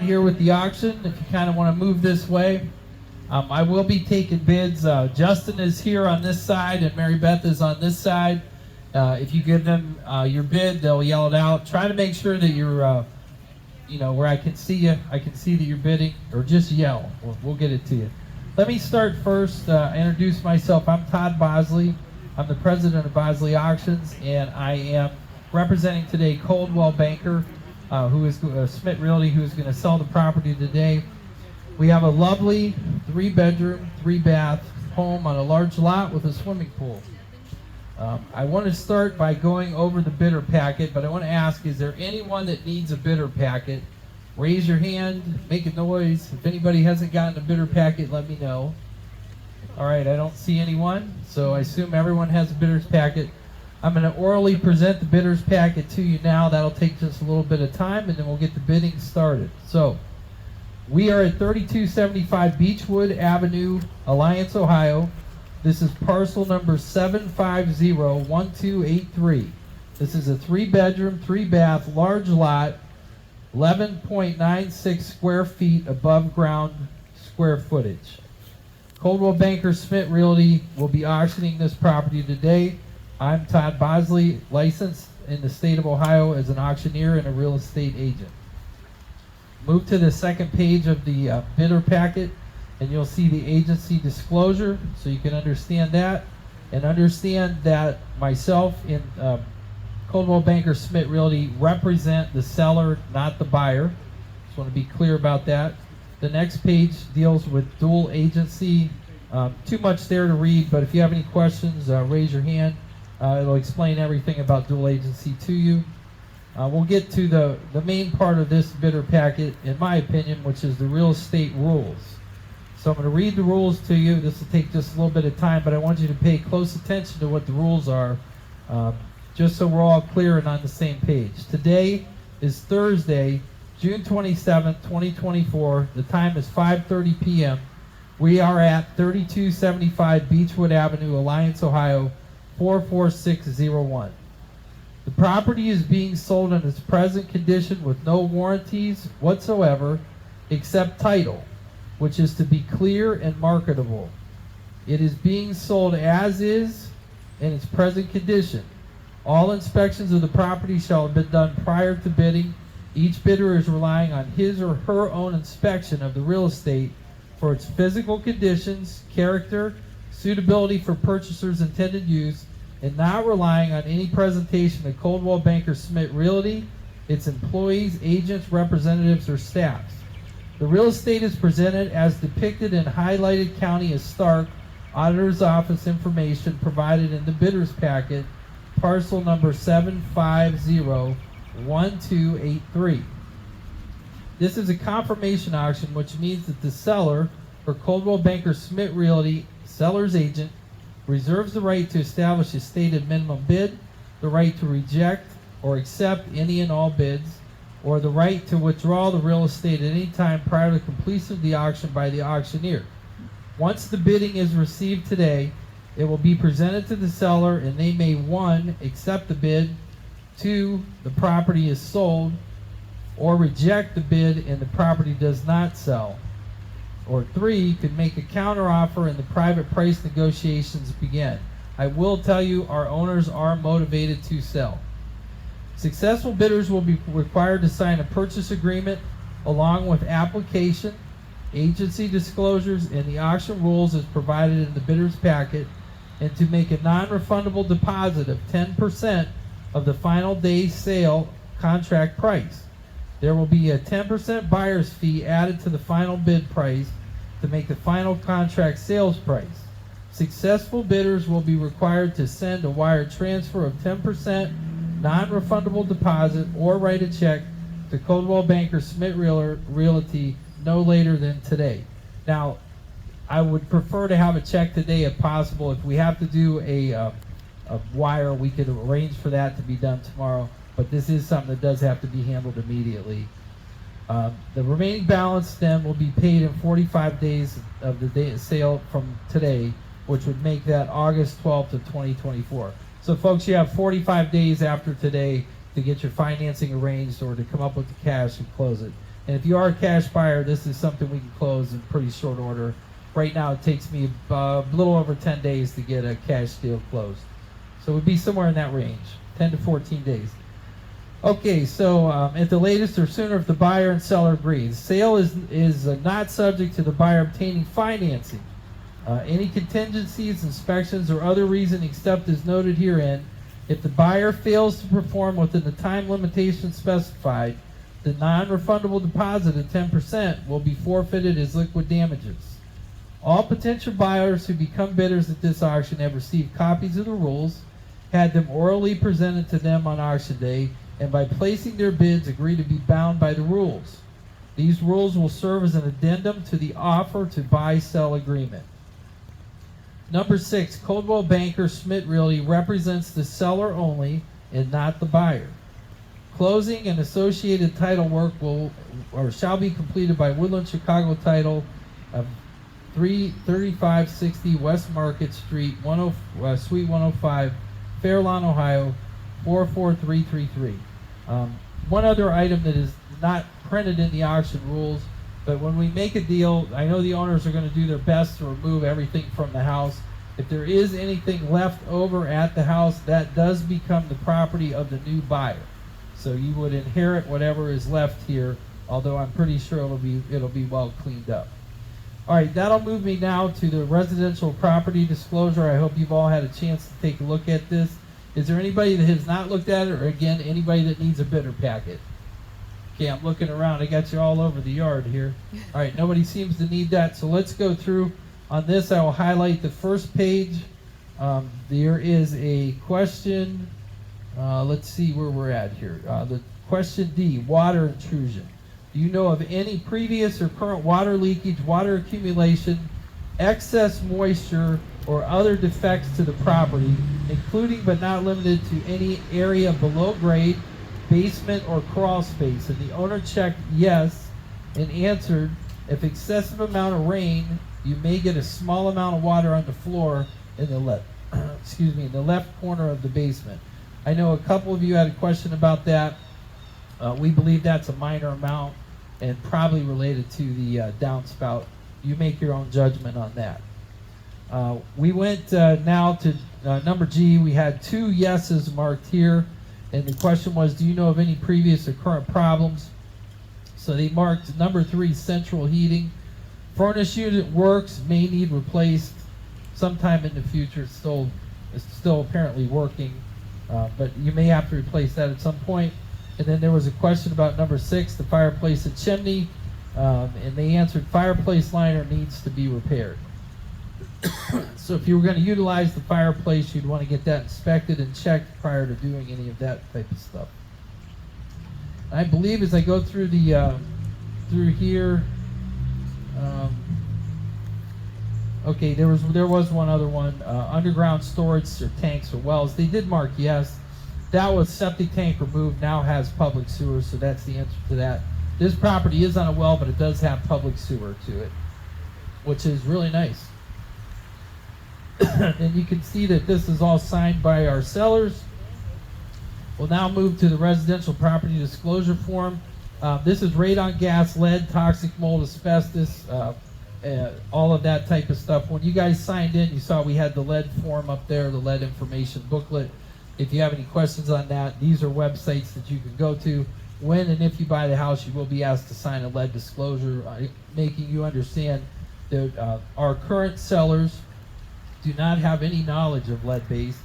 here with the auction. If you kind of want to move this way, I will be taking bids. Justin is here on this side and Mary Beth is on this side. If you give them your bid, they'll yell it out. Try to make sure that you're, where I can see you. I can see that you're bidding, or just yell. We'll get it to you. Let me start first, introduce myself. I'm Todd Bosley. I'm the president of Bosley Auctions, and I am representing today Coldwell Banker, who is Schmidt Realty, who is going to sell the property today. We have a lovely 3-bedroom, 3-bath home on a large lot with a swimming pool. I want to start by going over the bidder packet, but I want to ask, is there anyone that needs a bidder packet? Raise your hand, make a noise. If anybody hasn't gotten a bidder packet, let me know. All right, I don't see anyone, so I assume everyone has a bidder's packet. I'm going to orally present the bidder's packet to you now. That'll take just a little bit of time, and then we'll get the bidding started. So, we are at 3275 Beechwood Avenue, Alliance, Ohio. This is parcel number 7501283. This is a 3-bedroom, 3-bath, large lot, 11.96 square feet above ground square footage. Coldwell Banker Schmidt Realty will be auctioning this property today. I'm Todd Bosley, licensed in the state of Ohio as an auctioneer and a real estate agent. Move to the second page of the bidder packet, and you'll see the agency disclosure, so you can understand that, and understand that myself and Coldwell Banker Schmidt Realty represent the seller, not the buyer. Just want to be clear about that. The next page deals with dual agency. Too much there to read, but if you have any questions, raise your hand. It'll explain everything about dual agency to you. We'll get to the main part of this bidder packet, in my opinion, which is the real estate rules. So I'm going to read the rules to you. This will take just a little bit of time, but I want you to pay close attention to what the rules are, just so we're all clear and on the same page. Today is Thursday, June 27th, 2024. The time is 5:30 p.m. We are at 3275 Beechwood Avenue, Alliance, Ohio, 44601. The property is being sold in its present condition with no warranties whatsoever except title, which is to be clear and marketable. It is being sold as is in its present condition. All inspections of the property shall have been done prior to bidding. Each bidder is relying on his or her own inspection of the real estate for its physical conditions, character, suitability for purchasers' intended use, and not relying on any presentation of Coldwell Banker Schmidt Realty, its employees, agents, representatives, or staffs. The real estate is presented as depicted in highlighted county as Stark, Auditor's Office information provided in the bidder's packet, parcel number 7501283. This is a confirmation auction, which means that the seller, or Coldwell Banker Schmidt Realty, seller's agent, reserves the right to establish a stated minimum bid, the right to reject or accept any and all bids, or the right to withdraw the real estate at any time prior to completion of the auction by the auctioneer. Once the bidding is received today, it will be presented to the seller, and they may 1, accept the bid, 2, the property is sold, or reject the bid and the property does not sell, or 3, could make a counteroffer and the private price negotiations begin. I will tell you, our owners are motivated to sell. Successful bidders will be required to sign a purchase agreement along with application, agency disclosures, and the auction rules as provided in the bidder's packet, and to make a non-refundable deposit of 10% of the final day's sale contract price. There will be a 10% buyer's fee added to the final bid price to make the final contract sales price. Successful bidders will be required to send a wire transfer of 10% non-refundable deposit or write a check to Coldwell Banker Schmidt Realty no later than today. Now, I would prefer to have a check today if possible. If we have to do a wire, we could arrange for that to be done tomorrow, but this is something that does have to be handled immediately. The remaining balance then will be paid in 45 days of the day of sale from today, which would make that August 12th of 2024. So folks, you have 45 days after today to get your financing arranged or to come up with the cash and close it. And if you are a cash buyer, this is something we can close in pretty short order. Right now, it takes me a little over 10 days to get a cash deal closed. So it would be somewhere in that range, 10 to 14 days. Okay, so at the latest or sooner if the buyer and seller agrees. Sale is not subject to the buyer obtaining financing. Any contingencies, inspections, or other reason except as noted herein, if the buyer fails to perform within the time limitation specified, the non-refundable deposit of 10% will be forfeited as liquid damages. All potential buyers who become bidders at this auction have received copies of the rules, had them orally presented to them on auction day, and by placing their bids agree to be bound by the rules. These rules will serve as an addendum to the offer to buy-sell agreement. Number 6, Coldwell Banker Schmidt Realty represents the seller only and not the buyer. Closing and associated title work will or shall be completed by Woodland Chicago Title of 3560 West Market Street, Suite 105, Fairlawn, Ohio, 44333. One other item that is not printed in the auction rules, but when we make a deal, I know the owners are going to do their best to remove everything from the house. If there is anything left over at the house, that does become the property of the new buyer. So you would inherit whatever is left here, although I'm pretty sure it'll be well cleaned up. All right, that'll move me now to the residential property disclosure. I hope you've all had a chance to take a look at this. Is there anybody that has not looked at it, or again, anybody that needs a bidder packet? Okay, I'm looking around. I got you all over the yard here. All right, nobody seems to need that, so let's go through. On this, I will highlight the first page. There is a question. Let's see where we're at here. The question D, water intrusion. Do you know of any previous or current water leakage, water accumulation, excess moisture, or other defects to the property, including but not limited to any area below grade, basement, or crawl space? And the owner checked yes and answered, if excessive amount of rain, you may get a small amount of water on the floor in the left, in the left corner of the basement. I know a couple of you had a question about that. We believe that's a minor amount and probably related to the downspout. You make your own judgment on that. We went now to number G. We had 2 yeses marked here, and the question was, do you know of any previous or current problems? So they marked number 3, central heating. Furnace unit works, may need replaced sometime in the future. It's still apparently working, but you may have to replace that at some point. And then there was a question about number 6, the fireplace and chimney, and they answered fireplace liner needs to be repaired. So if you were going to utilize the fireplace, you'd want to get that inspected and checked prior to doing any of that type of stuff. I believe as I go through the through here, okay, there was one other one, underground storage or tanks or wells. They did mark yes. That was septic tank removed, now has public sewer, so that's the answer to that. This property is on a well, but it does have public sewer to it, which is really nice. And you can see that this is all signed by our sellers. We'll now move to the residential property disclosure form. This is radon gas, lead, toxic mold, asbestos, all of that type of stuff. When you guys signed in, you saw we had the lead form up there, the lead information booklet. If you have any questions on that, these are websites that you can go to. When and if you buy the house, you will be asked to sign a lead disclosure, making you understand that our current sellers do not have any knowledge of lead-based,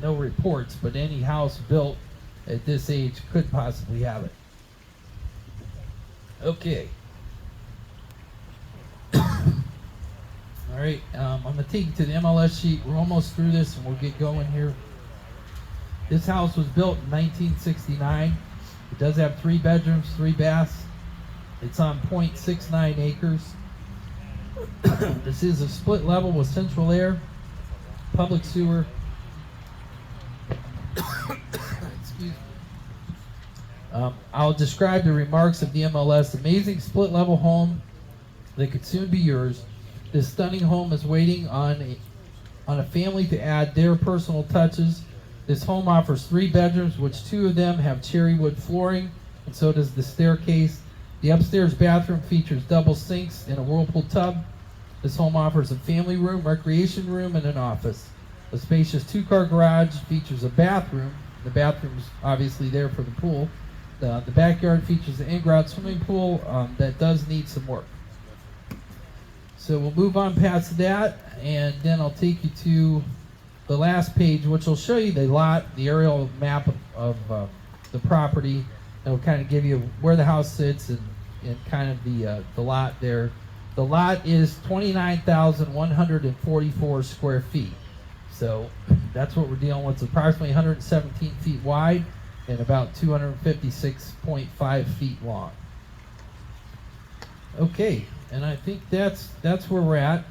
no reports, but any house built at this age could possibly have it. Okay. All right, I'm going to take you to the MLS sheet. We're almost through this, and we'll get going here. This house was built in 1969. It does have 3 bedrooms, 3 baths. It's on 0.69 acres. This is a split level with central air, public sewer. Excuse me. I'll describe the remarks of the MLS. Amazing split level home that could soon be yours. This stunning home is waiting on a family to add their personal touches. This home offers 3 bedrooms, which 2 of them have cherry wood flooring, and so does the staircase. The upstairs bathroom features double sinks and a whirlpool tub. This home offers a family room, recreation room, and an office. A spacious two-car garage features a bathroom. The bathroom's obviously there for the pool. The backyard features an in-ground swimming pool that does need some work. So we'll move on past that, and then I'll take you to the last page, which will show you the lot, the aerial map of the property. It'll kind of give you where the house sits and kind of the lot there. The lot is 29,144 square feet. So that's what we're dealing with. It's approximately 117 feet wide and about 256.5 feet long. Okay, and I think that's where we're at.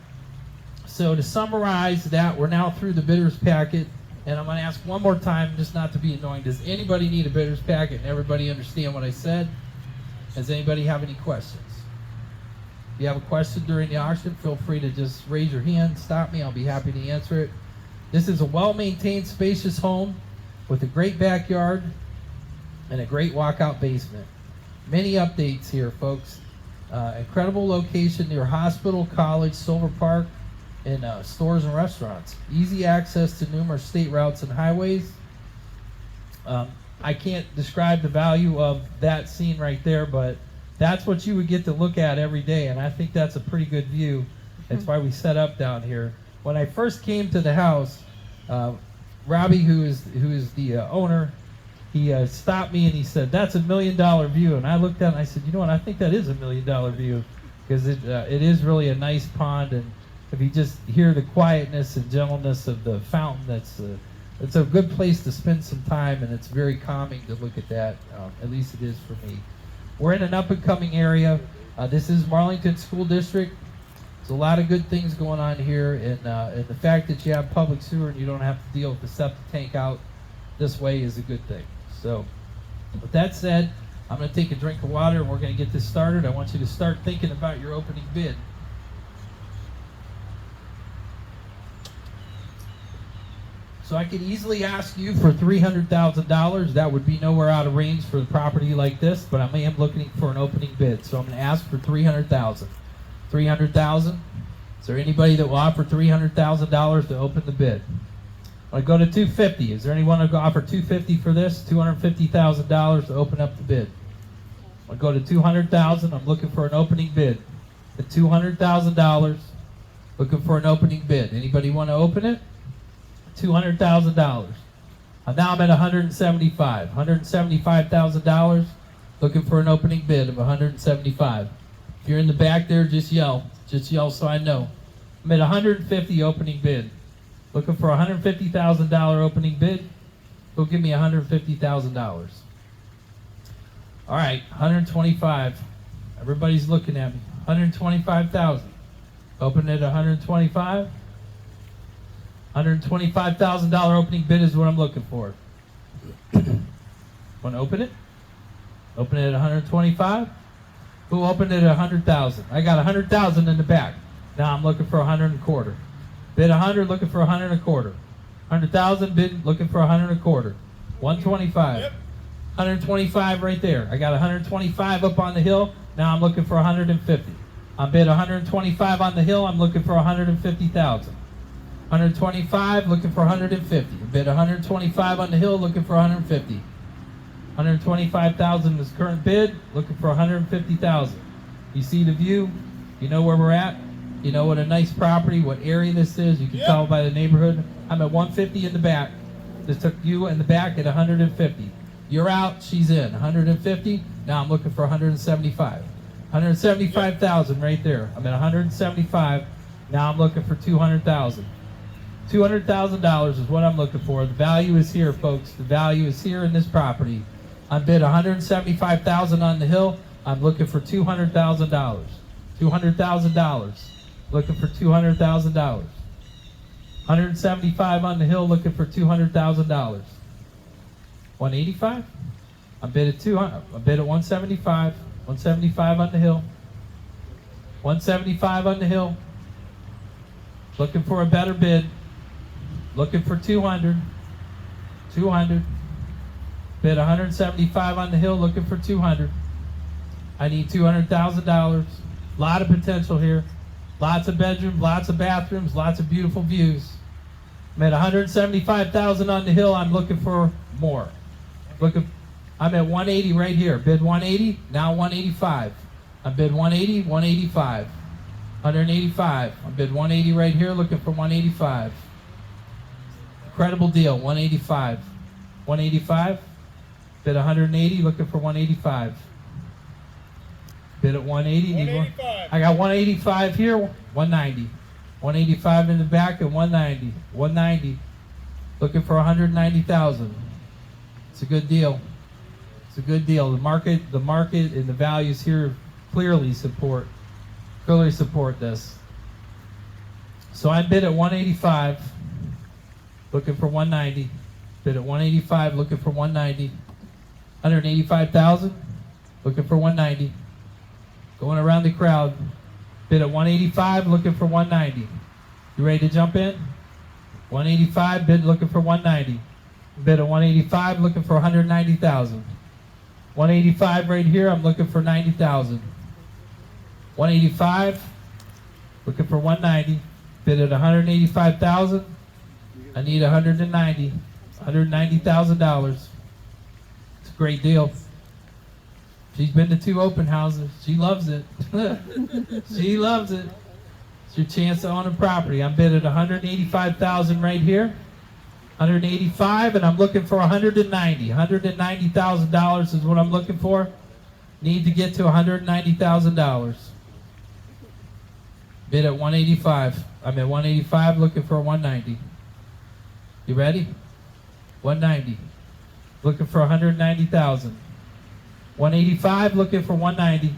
So to summarize that, we're now through the bidder's packet, and I'm going to ask one more time, just not to be annoying. Does anybody need a bidder's packet and everybody understand what I said? Does anybody have any questions? If you have a question during the auction, feel free to just raise your hand, stop me, I'll be happy to answer it. This is a well-maintained, spacious home with a great backyard and a great walkout basement. Many updates here, folks. Incredible location near hospital, college, Silver Park, and stores and restaurants. Easy access to numerous state routes and highways. I can't describe the value of that scene right there, but that's what you would get to look at every day, and I think that's a pretty good view. That's why we set up down here. When I first came to the house, Robbie, who is the owner, he stopped me and he said, "That's $1 million view." And I looked at it and I said, "You know what? I think that is $1 million view, because it is really a nice pond, and if you just hear the quietness and gentleness of the fountain, it's a good place to spend some time, and it's very calming to look at that. At least it is for me. We're in an up-and-coming area. This is Marlington School District. There's a lot of good things going on here, and the fact that you have public sewer and you don't have to deal with the septic tank out this way is a good thing. So, with that said, I'm going to take a drink of water and we're going to get this started. I want you to start thinking about your opening bid. So I could easily ask you for $300,000. That would be nowhere out of range for a property like this, but I am looking for an opening bid. So I'm going to ask for $300,000. $300,000. Is there anybody that will offer $300,000 to open the bid? I go to $250,000. Is there anyone who will offer $250,000 for this? $250,000 to open up the bid. I go to $200,000. I'm looking for an opening bid. At $200,000, looking for an opening bid. Anybody want to open it? $200,000. Now I'm at $175,000. Looking for an opening bid of $175,000. If you're in the back there, just yell so I know. I'm at $150,000 opening bid. Looking for a $150,000 opening bid. Go give me $150,000. All right, $125,000. Everybody's looking at me. $125,000. Open it at $125,000. $125,000 opening bid is what I'm looking for. Want to open it? Open it at $125,000. Who opened it at $100,000? I got $100,000 in the back. Now I'm looking for $125,000. Bid $100,000, looking for $125,000. $100,000 bid, looking for $125,000. $125,000. Yep. $125,000 right there. I got $125,000 up on the hill. Now I'm looking for $150,000. I bid $125,000 on the hill. I'm looking for $150,000. $125,000, looking for $150,000. Bid $125,000 on the hill, looking for $150,000. $125,000 is current bid, looking for $150,000. You see the view? You know where we're at? You know what a nice property, what area this is? You can tell by the neighborhood. I'm at $150,000 in the back. This took you in the back at $150,000. You're out, she's in. $150,000. Now I'm looking for $175,000. $175,000 right there. I'm at $175,000. Now I'm looking for $200,000. $200,000 is what I'm looking for. The value is here, folks. The value is here in this property. I bid $175,000 on the hill. I'm looking for $200,000. $200,000. Looking for $200,000. $175,000 on the hill. Looking for $200,000. $185,000. I bid at $200,000. I bid at $175,000. $175,000 on the hill. $175,000 on the hill. Looking for a better bid. Looking for $200,000. $200,000. Bid $175,000 on the hill. Looking for $200,000. I need $200,000. Lot of potential here. Lots of bedrooms, lots of bathrooms, lots of beautiful views. I'm at $175,000 on the hill. I'm looking for more. I'm at 180 right here. Bid 180, now 185. I bid 180, 185. 185. I bid 180 right here, looking for 185. Incredible deal, 185. 185. Bid 180, looking for 185. Bid at 180. 185. I got 185 here, 190. 185 in the back at 190. 190. Looking for 190,000. It's a good deal. It's a good deal. The market and the values here clearly support this. So I bid at 185, looking for 190. Bid at 185, looking for 190. 185,000, looking for 190. Going around the crowd. Bid at 185, looking for 190. You ready to jump in? 185, bid looking for 190. Bid at 185, looking for 190,000. 185 right here, I'm looking for 90,000. 185, looking for 190. Bid at 185,000. I need 190. $190,000. It's a great deal. She's been to 2 open houses. She loves it. She loves it. It's your chance to own a property. I'm bid at 185,000 right here. 185, and I'm looking for 190. $190,000 is what I'm looking for. Need to get to $190,000. Bid at 185. I'm at 185, looking for 190. You ready? 190. Looking for 190,000. 185, looking for 190.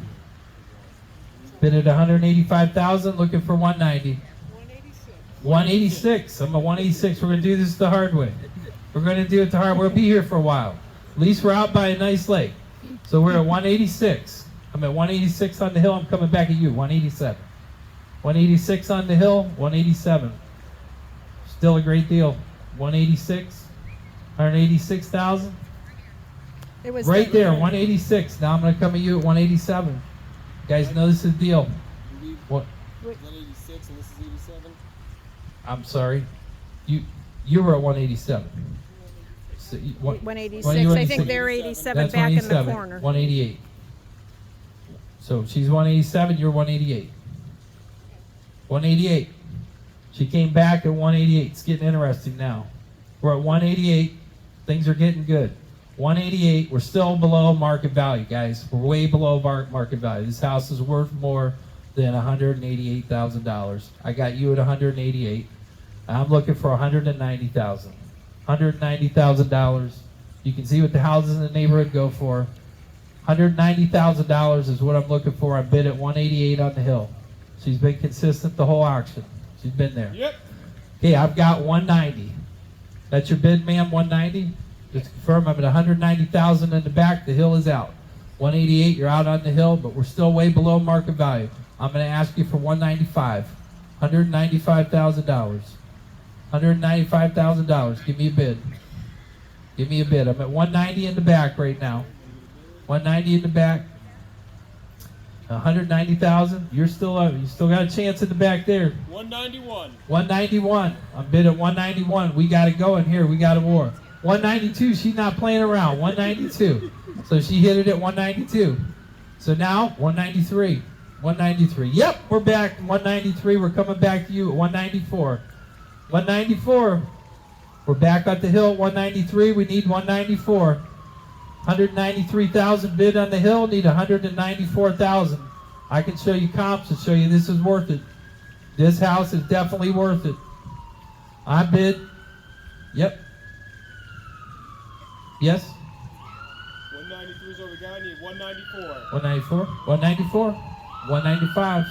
Bid at 185,000, looking for 190. 186. I'm at 186. We're going to do this the hard way. We're going to do it the hard way. We'll be here for a while. At least we're out by a nice lake. So we're at 186. I'm at 186 on the hill. I'm coming back at you. 187. 186 on the hill. 187. Still a great deal. 186. 186,000. It was Right there, 186. Now I'm going to come at you at 187. You guys know this is the deal. What? 186 and this is 87. I'm sorry. You were at 187. So 186. Well, you were I think they're 87 That's back in the 187, corner. 188. So she's 187, you're 188. 188. She came back at 188. It's getting interesting now. We're at 188. Things are getting good. 188. We're still below market value, guys. We're way below market value. This house is worth more than $188,000. I got you at 188. I'm looking for 190,000. $190,000. You can see what the houses in the neighborhood go for. $190,000 is what I'm looking for. I bid at 188 on the hill. She's been consistent the whole auction. She's been there. Yep. Okay, I've got 190. That's your bid, ma'am, 190? Just confirm I'm at 190,000 in the back. The hill is out. 188, you're out on the hill, but we're still way below market value. I'm going to ask you for 195. $195,000. $195,000. Give me a bid. Give me a bid. I'm at 190 in the back right now. 190 in the back. 190,000. You still got a chance in the back there. 191. 191. I'm bid at 191. We got it going here. We got a war. 192. She's not playing around. 192. So she hit it at 192. So now 193. 193. Yep, we're back. 193. We're coming back to you at 194. 194. We're back at the hill at 193. We need 194. 193,000 bid on the hill. Need 194,000. I can show you comps and show you this is worth it. This house is definitely worth it. I bid. Yep. Yes. 193 is over the guy. I need 194. 194. 194. 195.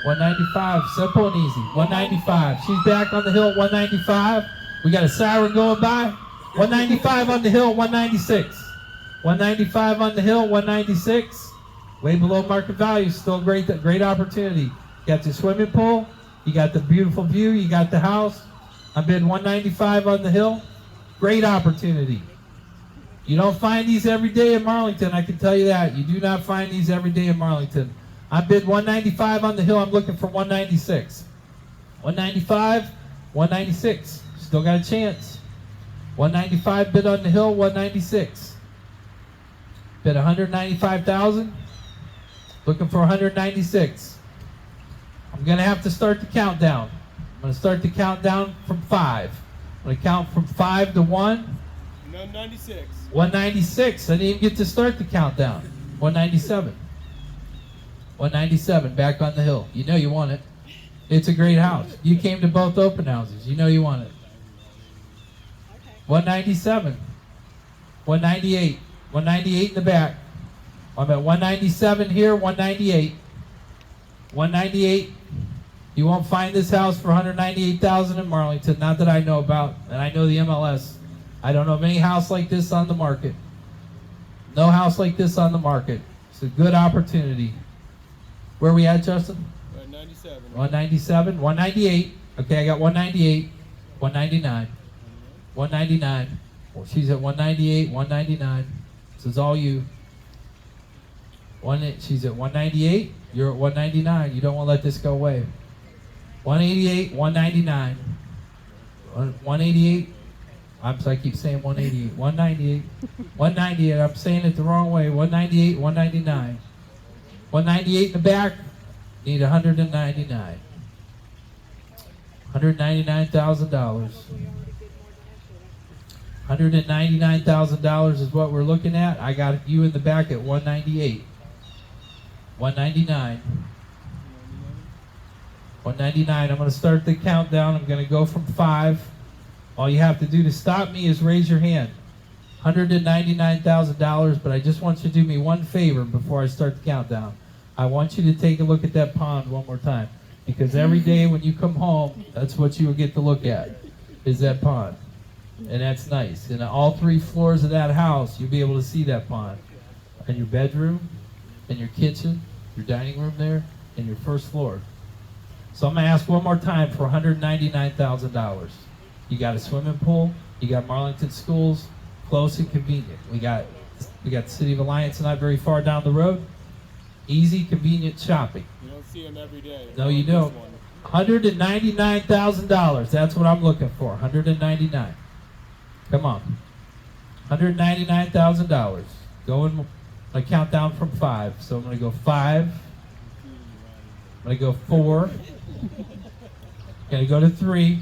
195. Simple and easy. 195. She's back on the hill at 195. We got a siren going by. 195 on the hill, 196. 195 on the hill, 196. Way below market value. Still great opportunity. You got the swimming pool. You got the beautiful view. You got the house. I bid 195 on the hill. Great opportunity. You don't find these every day in Marlington, I can tell you that. You do not find these every day in Marlington. I bid 195 on the hill. I'm looking for 196. 195, 196. Still got a chance. 195 bid on the hill, 196. Bid 195,000. Looking for 196. I'm going to have to start the countdown. I'm going to start the countdown from 5. I'm going to count from 5 to 1. 196. 196. I didn't even get to start the countdown. 197. 197. Back on the hill. You know you want it. It's a great house. You came to both open houses. You know you want it. 197. 198. 198 in the back. I'm at 197 here. 198. 198. You won't find this house for 198,000 in Marlington. Not that I know about, and I know the MLS. I don't know of any house like this on the market. No house like this on the market. It's a good opportunity. Where are we at, Justin? 97. 197, 198. Okay, I got 198, 199, 199. Well, she's at 198, 199. This is all you. She's at 198. You're at 199. You don't want to let this go away. 188, 199. 188. I keep saying 188. 198. 198. I'm saying it the wrong way. 198, 199. 198 in the back. Need 199. $199,000. $199,000 is what we're looking at. I got you in the back at 198. 199. 199. I'm going to start the countdown. I'm going to go from 5. All you have to do to stop me is raise your hand. $199,000, but I just want you to do me one favor before I start the countdown. I want you to take a look at that pond one more time, because every day when you come home, that's what you will get to look at, is that pond. And that's nice. And all 3 floors of that house, you'll be able to see that pond. And your bedroom, and your kitchen, your dining room there, and your first floor. So I'm going to ask one more time for $199,000. You got a swimming pool, you got Marlington schools, close and convenient. We got the City of Alliance not very far down the road. Easy, convenient shopping. You don't see them every day. No, you don't. $199,000. That's what I'm looking for. 199. Come on. $199,000. Going. I count down from 5. So I'm going to go 5. I'm going to go 4. I'm going to go to 3.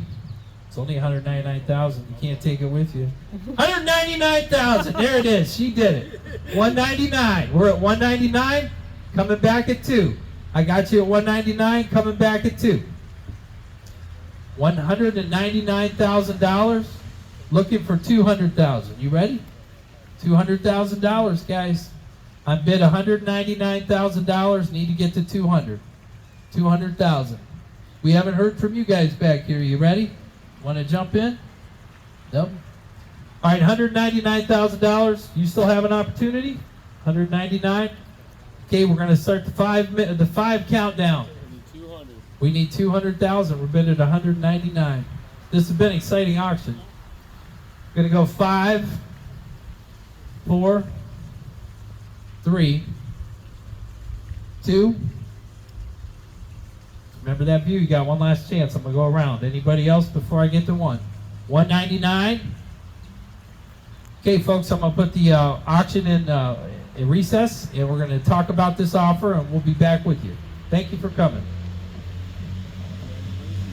It's only $199,000. You can't take it with you. $199,000. There it is. She did it. $199. We're at $199. Coming back at 2. I got you at $199. Coming back at 2. $199,000. Looking for $200,000. You ready? $200,000, guys. I bid $199,000. Need to get to 200. 200,000. We haven't heard from you guys back here. You ready? Want to jump in? Nope. All right, $199,000. You still have an opportunity. 199. Okay, we're going to start the 5 countdown. We need 200,000. We're bidding at 199. This has been an exciting auction. We're going to go 5, 4, 3, 2. Remember that view. You got one last chance. I'm going to go around. Anybody else before I get to 1? 199. Okay, folks, I'm going to put the auction in recess, and we're going to talk about this offer, and we'll be back with you. Thank you for coming.